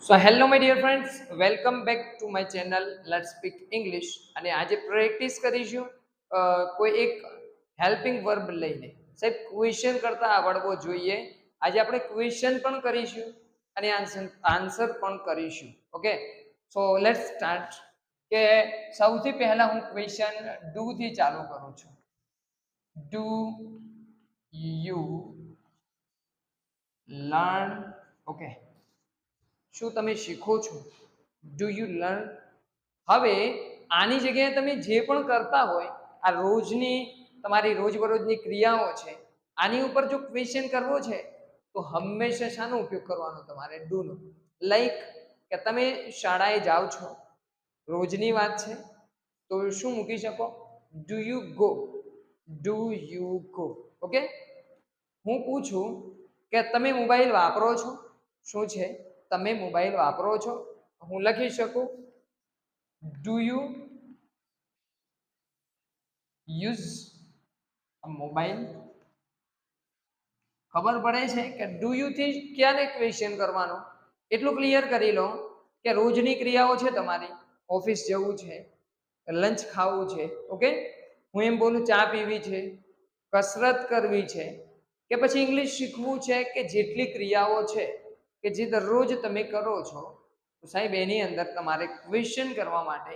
So hello my dear friends, welcome back to my channel Let's Speak English. અને આજે practice કરીશું કોઈ એક હેલ્પિંગ વર્બ લઈને. સાહેબ ક્વેશ્ચન કરતા આવડવો જોઈએ. આજે આપણે ક્વેશ્ચન પણ કરીશું અને આન્સર પણ કરીશું. Okay, so let's start. કે સૌથી પહેલા હું ક્વેશ્ચન ડુ થી ચાલુ કરું છું. Do you learn? ઓકે, શું તમે શીખો છો? Do you learn? હવે આની જગ્યાએ તમે જે પણ કરતા હોય, આ રોજની તમારી રોજબરોજની ક્રિયાઓ છે, આની ઉપર જો ક્વેશ્ચન કરવો છે તો હંમેશા શાનો ઉપયોગ કરવાનો? તમારે ડુ નો. લાઈક કે તમે શાળાએ જાઓ છો, રોજની વાત છે, તો શું મૂકી શકો? Do you go? Do you go? Okay. હું પૂછું કે તમે મોબાઈલ વાપરો છો? શું છે? તમે મોબાઈલ વાપરો છો? હું લખી શકું do you use a mobile? ખબર પડે છે કે ડુ યુ થી ક્યારે ક્વેશ્ચન કરવાનો? એટલું ક્લિયર કરી લો કે રોજની ક્રિયાઓ છે તમારી, ઓફિસ જવું છે, લંચ ખાવું છે, ઓકે, હું એમ બોલું ચા પીવી છે, કસરત કરવી છે, કે પછી ઇંગ્લિશ શીખવું છે, કે જેટલી ક્રિયાઓ છે કે જે દરરોજ તમે કરો છો, તો સાહેબ એની અંદર તમારે ક્વેશ્ચન કરવા માટે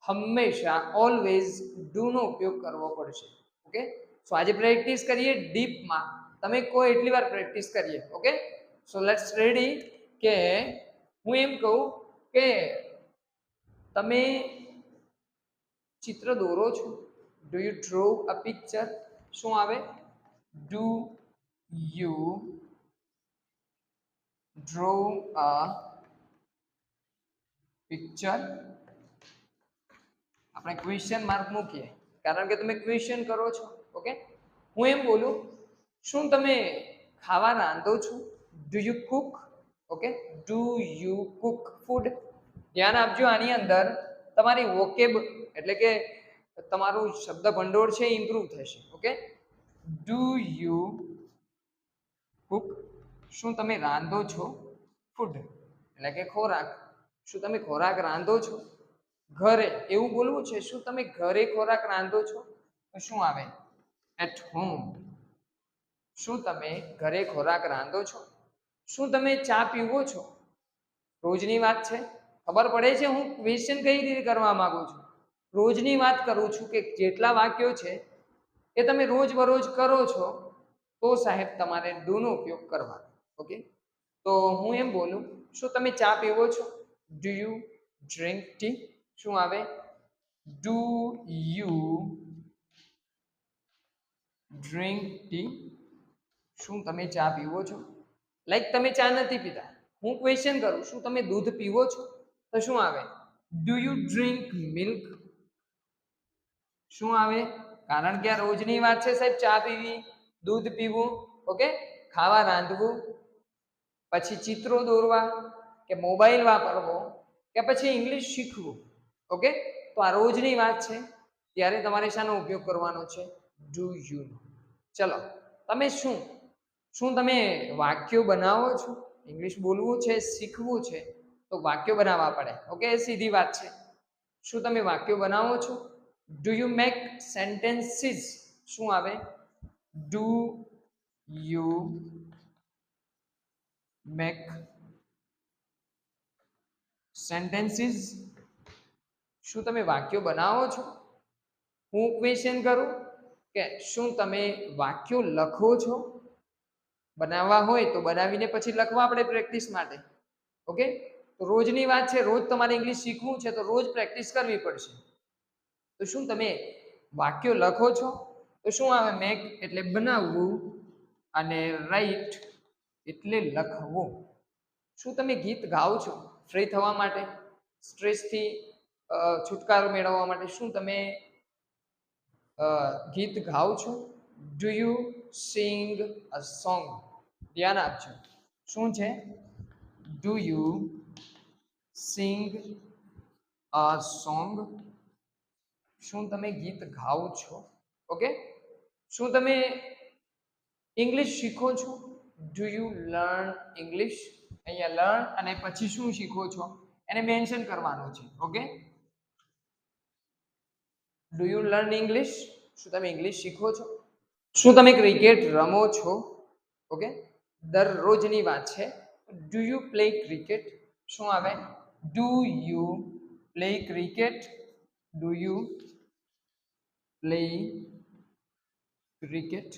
હંમેશા ઓલવેઝ ડુ નો ઉપયોગ કરવો પડશે. ઓકે, સો આજે પ્રેક્ટિસ કરીએ ડીપમાં. તમે કહો એટલી વાર પ્રેક્ટિસ કરીએ. Okay, so let's ready. કે હું એમ કહું કે તમે ચિત્ર દોરો છો? Do you draw a picture? શું આવે? Do you draw a picture? આપણે ક્વેશ્ચન માર્ક મૂકીએ કારણ કે તમે ક્વેશ્ચન કરો છો. ઓકે, હું એમ બોલું શું તમે ખાવા રાંધો છો? Do you Cook? Okay, do you Cook food? ધ્યાન આપજો, આની અંદર તમારી વોકેબ એટલે કે તમારું શબ્દ ભંડોળ છે ઇમ્પ્રૂવ થશે. Okay, do you Cook? શું તમે રાંધો છો? ફૂડ એટલે કે ખોરાક. શું તમે ખોરાક રાંધો છો? ઘરે એવું બોલવું છે, શું તમે ઘરે ખોરાક રાંધો છો? તો શું આવે? At home. શું તમે ઘરે ખોરાક રાંધો છો? શું તમે ચા પીવો છો? રોજની વાત છે, ખબર પડે છે હું ક્વેશ્ચન કઈ રીતે કરવા માંગુ છું? રોજની વાત કરું છું કે જેટલા વાક્યો છે એ તમે રોજ બરોજ કરો છો, તો સાહેબ તમારે ડુ નો ઉપયોગ કરવાનો. ઓકે, તો હું એમ બોલું શું તમે ચા પીવો છો? Do you drink tea? શું આવે? Do you drink tea? શું તમે ચા પીવો છો? લાઈક તમે ચા નથી પીતા, હું ક્વેશ્ચન કરું શું તમે દૂધ પીવો છો? તો શું આવે? Do you drink milk? શું આવે? કારણ કે આ રોજની વાત છે સાહેબ, ચા પીવી, દૂધ પીવું, ઓકે, ખાવા રાંધવું, પછી ચિત્રો દોરવા, કે મોબાઈલ વાપરવો, કે પછી ઇંગ્લિશ શીખવું. ઓકે, તો આ રોજની વાત છે, ત્યારે તમારે શાનો ઉપયોગ કરવાનો છે? Do you know. ચલો, તમે શું શું તમે વાક્યો બનાવો છો? ઇંગ્લિશ બોલવું છે, શીખવું છે, તો વાક્યો બનાવવા પડે. ઓકે, સીધી વાત છે. શું તમે વાક્યો બનાવો છો? Do you make sentences? શું આવે? Do you make sentences? શું તમે વાક્યો બનાવો છો? હું ક્વેશ્ચન કરું કે શું તમે વાક્યો લખો છો? બનાવવા હોય તો બનાવીને પછી લખવા આપણે પ્રેક્ટિસ માટે. ઓકે, તો રોજની વાત છે, રોજ તમારે ઇંગ્લિશ શીખવું છે, તો રોજ પ્રેક્ટિસ કરવી પડશે. તો શું તમે વાક્યો લખો છો? તો શું આવે? મેક એટલે બનાવવું અને રાઈટ એટલે લખવું. શું તમે ગીત ગાઓ છો ફ્રી થવા માટે, સ્ટ્રેસથી છુટકારો મેળવવા માટે? શું તમે ગીત ગાઓ છો? Do you sing a song? ધ્યાન આપજો, શું છે? Do you sing a song? શું તમે ગીત ગાઓ છો? ઓકે, શું તમે ઇંગ્લિશ શીખો છો? Do you learn English? અહીંયા લર્ન અને પછી શું શીખો છો એને મેન્શન કરવાનું છે. Okay, do you learn English? શું તમે ઇંગ્લિશ શીખો છો? શું તમે ક્રિકેટ રમો છો? ઓકે, દરરોજની વાત છે. Do you play cricket? શું આવે? Do you play cricket? Do you play cricket?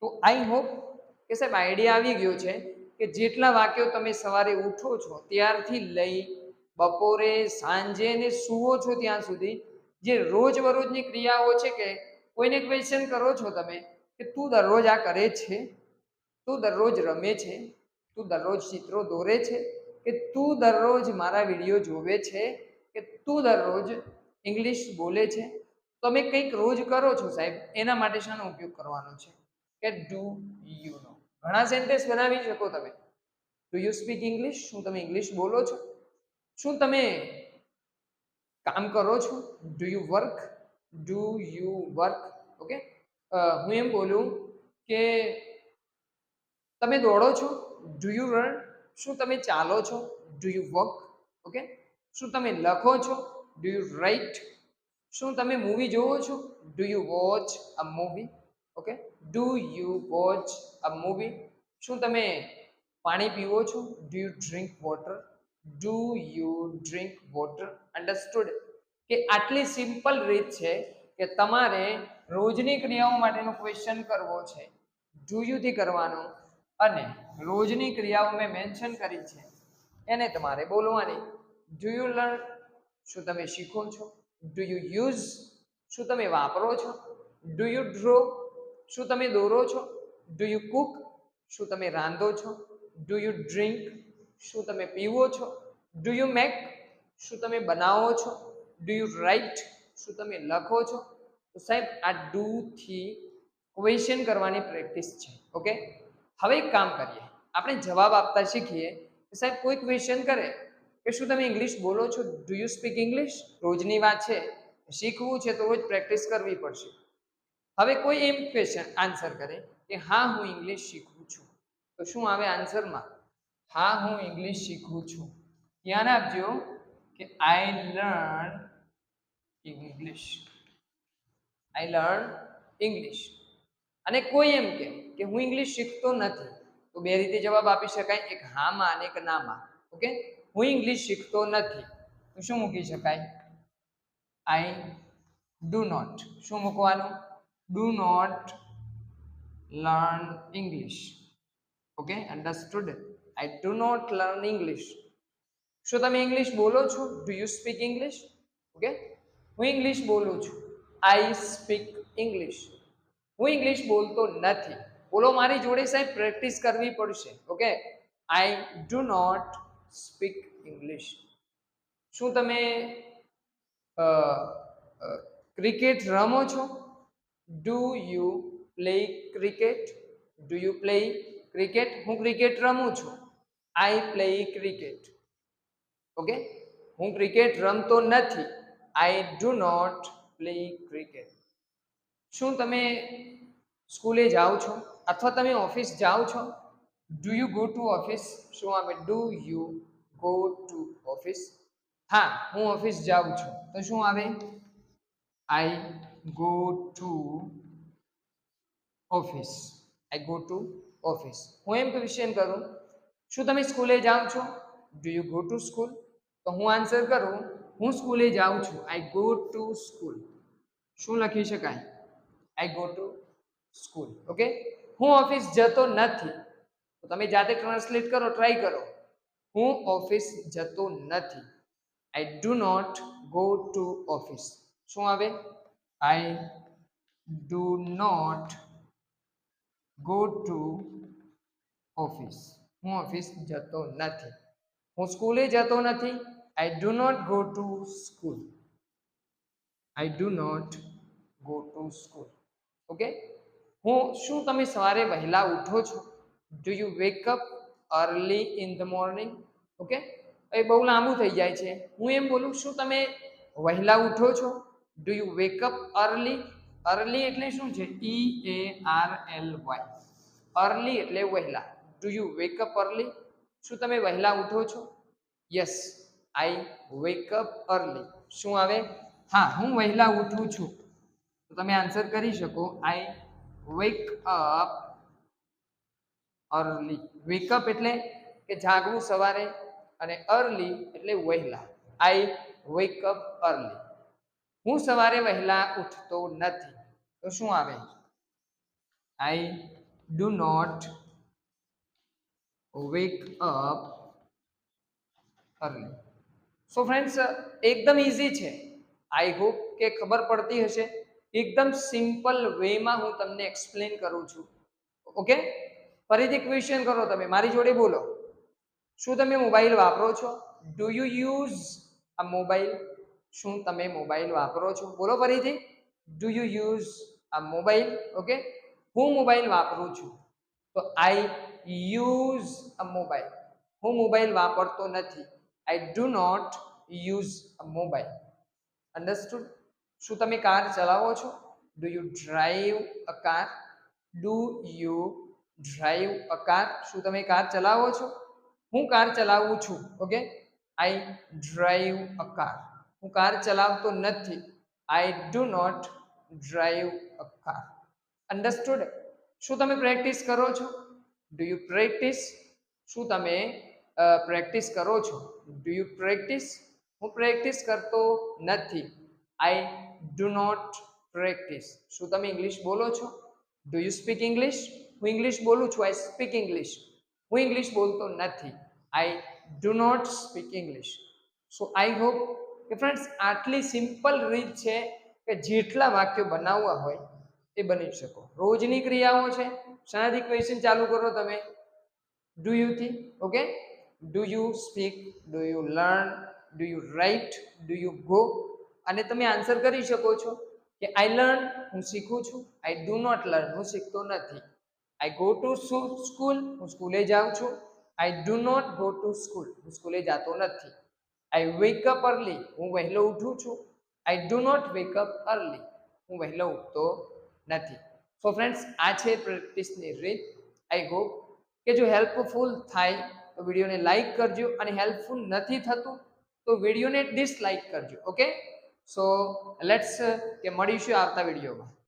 તો આઈ હોપ કે સાહેબ આઈડિયા આવી ગયો છે કે જેટલા વાક્યો તમે સવારે ઉઠો છો ત્યારથી લઈ બપોરે સાંજે ને સૂવો છો ત્યાં સુધી જે રોજબરોજની ક્રિયાઓ છે કે કોઈને ક્વેશ્ચન કરો છો તમે કે તું દરરોજ આ કરે છે, તું દરરોજ રમે છે, તું દરરોજ ચિત્રો દોરે છે, કે તું દરરોજ મારા વિડીયો જોવે છે, કે તું દરરોજ ઇંગ્લિશ બોલે છે. તમે કંઈક રોજ કરો છો સાહેબ એના માટે શાનો ઉપયોગ કરવાનો છે કે ડુ યુ નો. ઘણા સેન્ટેન્સ બનાવી શકો તમે. Do you speak English? શું તમે ઇંગ્લિશ બોલો છો? શું તમે કામ કરો છો? Do you work? Do you work? Okay, હું એમ બોલું કે તમે દોડો છો? Do you run? શું તમે ચાલો છો? Do you walk? ઓકે, શું તમે લખો છો? Do you write? શું તમે મૂવી જોવો છો? Do you watch a movie? Okay, do you watch a movie? શું તમે પાણી પીવો છો? Do you drink water? Do you drink water? Understood? કે આટલી સિમ્પલ રીત છે કે તમારે રોજની ક્રિયાઓ માટેનો ક્વેશ્ચન કરવો છે ડુ યુ થી કરવાનો અને રોજની ક્રિયાઓ મેં મેન્શન કરી છે એને તમારે બોલવાની. Do you learn? શું તમે શીખો છો? Do you use? શું તમે વાપરો છો? Do you draw? શું તમે દોરો છો? Do you Cook? શું તમે રાંધો છો? Do you drink? શું તમે પીવો છો? Do you make? શું તમે બનાવો છો? Do you write? શું તમે લખો છો? તો સાહેબ આ ડુ થી ક્વેશ્ચન કરવાની પ્રેક્ટિસ છે. ઓકે, હવે એક કામ કરીએ, આપણે જવાબ આપતા શીખીએ કે સાહેબ કોઈ ક્વેશ્ચન કરે કે શું તમે ઇંગ્લિશ બોલો છો? Do you speak English? રોજની વાત છે, શીખવું છે તો રોજ પ્રેક્ટિસ કરવી પડશે. હવે કોઈ એમ ક્વેશ્ચન આન્સર કરે કે હા હું ઇંગ્લિશ શીખું છું, તો શું આવે આન્સરમાં? હા હું ઇંગ્લિશ શીખું છું. ધ્યાન આપજો કે I learn English, I learn English. અને કોઈ એમ કે હું ઇંગ્લિશ શીખતો નથી, તો બે રીતે જવાબ આપી શકાય, એક હામાં અને એક નામાં. ઓકે, હું ઇંગ્લિશ શીખતો નથી તો શું મૂકી શકાય? I do not. શું મૂકવાનું? Do not learn English. Okay, understood? I do not learn English. શું તમે ઇંગ્લિશ બોલો છો? Do you speak English? Okay, હું ઇંગ્લિશ બોલું છું, આઈ સ્પીક ઇંગ્લિશ. હું ઇંગ્લિશ બોલતો નથી. બોલો મારી જોડે સાહેબ, પ્રેક્ટિસ કરવી પડશે. Okay, I do not speak English. શું તમે ક્રિકેટ રમો છો? Do you play cricket? Do you play cricket? હું ક્રિકેટ રમું છું, આઈ પ્લે ક્રિકેટ. ઓકે, હું ક્રિકેટ રમતો નથી, I do not play cricket. શું તમે સ્કૂલે જાઓ છો અથવા તમે ઓફિસ જાઓ છો? Do you go to office? શું આવે? Do you go to office? હા હું ઓફિસ જાઉં છું, તો શું આવે? I go to office. I go to office. હું એમ ક્વેશ્ચન કરું, શું તમે સ્કૂલે જાઓ છો? Do you go to school? તો હું આન્સર કરું, હું સ્કૂલે જાઉં છું, આઈ ગો ટુ સ્કૂલ. શું લખી શકાય? I go to school. Okay, હું ઓફિસ જતો નથી, તો તમે જાતે ટ્રાન્સલેટ કરો, ટ્રાય કરો. હું ઓફિસ જતો નથી, I do not go to office. શું આવે? I do not go to office. હું ઓફિસ જતો નથી. હું સ્કૂલે જતો નથી, I do not go to school. I do not go to school. Okay, શું તમે સવારે વહેલા ઉઠો છો? Do you wake up early in the morning? Okay, એ બહુ લાંબુ થઈ જાય છે. હું એમ બોલું, શું તમે વહેલા ઉઠો છો? Do you wake up early? Early એટલે શું છે? EARLY. અર્લી એટલે વહેલા. Do you wake up early? શું તમે વહેલા ઉઠો છો? યસ, આઈ વેક અપ અર્લી. શું આવે? હા, હું વહેલા ઉઠું છું. તો તમે આન્સર કરી શકો, I wake up early. Wake up એટલે કે જાગવું સવારે, અને અર્લી એટલે વહેલા. I wake up early. હું સવારે વહેલા ઉઠતો નથી. તો શું આવે? I do not wake up early. So friends, એકદમ ઇઝી છે. આઈ હોપ કે ખબર પડતી હશે. એકદમ સિમ્પલ વેમાં હું તમને એક્સપ્લેન કરું છું. ઓકે, ફરીથી ક્વેશ્ચન કરો, તમે મારી જોડે બોલો. શું તમે મોબાઈલ વાપરો છો? Do you use a mobile? શું તમે મોબાઈલ વાપરો છો? બોલો ફરીથી. Do you use a mobile? Okay, હું મોબાઈલ વાપરું છું. તો આઈ યુઝ અ મોબાઈલ. હું મોબાઈલ વાપરતો નથી. I do not use a mobile. Understood? શું તમે કાર ચલાવો છો? Do you drive a car? Do you drive a car? શું તમે કાર ચલાવો છો? હું કાર ચલાવું છું. Okay, I drive a car. હું કાર ચલાવતો નથી. I do not drive a car. Understood? શું તમે પ્રેક્ટિસ કરો છો? Do you practice? શું તમે પ્રેક્ટિસ કરો છો? Do you practice? હું પ્રેક્ટિસ કરતો નથી. I do not practice. શું તમે ઇંગ્લિશ બોલો છો? Do you speak English? હું ઇંગ્લિશ બોલું છું. I speak English. હું ઇંગ્લિશ બોલતો નથી. I do not speak English. So I hope કે ફ્રેન્ડ્સ આટલી સિમ્પલ રીત છે કે જેટલા વાક્યો બનાવવા હોય એ બની શકો. રોજની ક્રિયાઓ છે. શાનાથી ક્વેશ્ચન ચાલુ કરો તમે? ડુ યુ થી. Okay, do you speak? Do you learn? Do you write? Do you go? અને તમે આન્સર કરી શકો છો કે આઈ લર્ન, હું શીખું છું. આઈ ડુ નોટ લર્ન, હું શીખતો નથી. આઈ ગો ટુ સ્કૂલ, હું સ્કૂલે જાઉં છું. I do not go to school, હું સ્કૂલે જતો નથી. આઈ વેક અપ અર્લી, હું વહેલો ઉઠું છું. I do not wake up early, હું વહેલો ઉઠતો નથી. સો ફ્રેન્ડ્સ, આ છે પ્રેક્ટિસની રીત. આઈ હોપ કે જો હેલ્પફુલ થાય તો વિડીયોને લાઈક કરજો, અને હેલ્પફુલ નથી થતું તો વિડીયોને ડિસલાઈક કરજો. ઓકે, સો લેટ્સ કે મળીશું આવતા વિડીયોમાં.